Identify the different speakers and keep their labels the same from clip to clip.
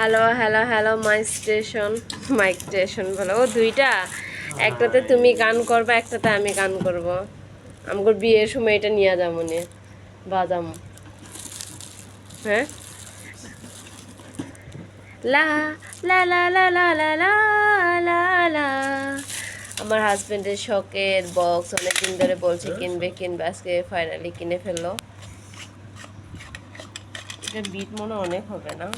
Speaker 1: Hello hello hello my station, mike station বলো। ও দুইটা, একটাতে তুমি গান করবা, একটাতে আমি গান করব। আমার বিয়ের সময় এটা নিয়ে যাবো নে, বাজাম। হ্যাঁ, লা লা লা লা লা লা লা লা লা। আমার হাজবেন্ডের শখের বক্স, অনেকদিন ধরে বলছে কিনবে কিনবে, আজকে ফাইনালি কিনে ফেললো। এটা বিট মনে অনেক হবে না,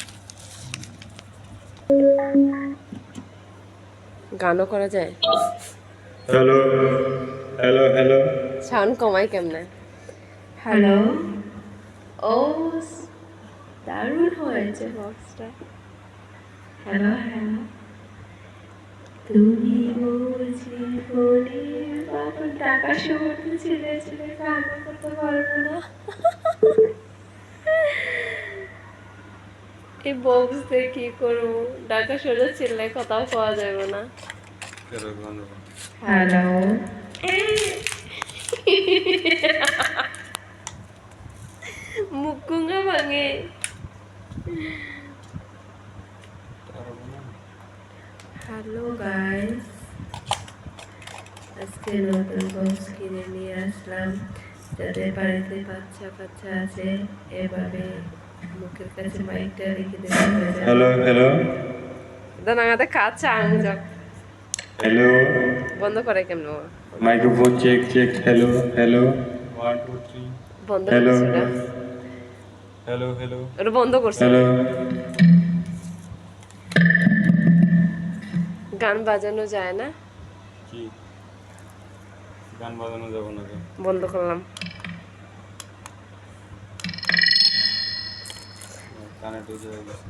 Speaker 1: গানও করা যায়।
Speaker 2: হ্যালো হ্যালো হ্যালো
Speaker 1: সাউন্ড কমাই কেমনে? হ্যালো। ও, দারুণ হয়েছে বক্সটা। হ্যালো হ্যালো, তুমি বুঝি ফোনের বাবু টাকা শুরু ছিলে ছিলে গান করতে পারবো না। এই বক্স দিয়ে কি করবো? ঢাকা সোজা ছিলে কোথাও পাওয়া যাবে না। হ্যালো, মুকুঙ্গা ভাঙে। হ্যালো গাইস, আজকে নতুন বক্স কিনে নিয়ে আসলাম। যাদের বাড়িতে বাচ্চা কাচ্চা আছে, এভাবে মুখের কাছে মাইকটা রেখে দিতে হয়ে যায়।
Speaker 2: হ্যালো হ্যালো
Speaker 1: দানাগাতে কাঁচা আংজক
Speaker 2: হ্যালো
Speaker 1: বন্ধ করে কেমন?
Speaker 2: Microphone check check hello hello 1 2 3
Speaker 1: বন্ধ
Speaker 2: হ্যালো
Speaker 1: করছি ওটা,
Speaker 2: হ্যালো হ্যালো
Speaker 1: ওটা বন্ধ করছি।
Speaker 2: হ্যালো
Speaker 1: গান বাজানো যায় না,
Speaker 2: কি গান বাজানো যাব না তো?
Speaker 1: বন্ধ করলাম।
Speaker 2: কানে ঢুকে গেছে।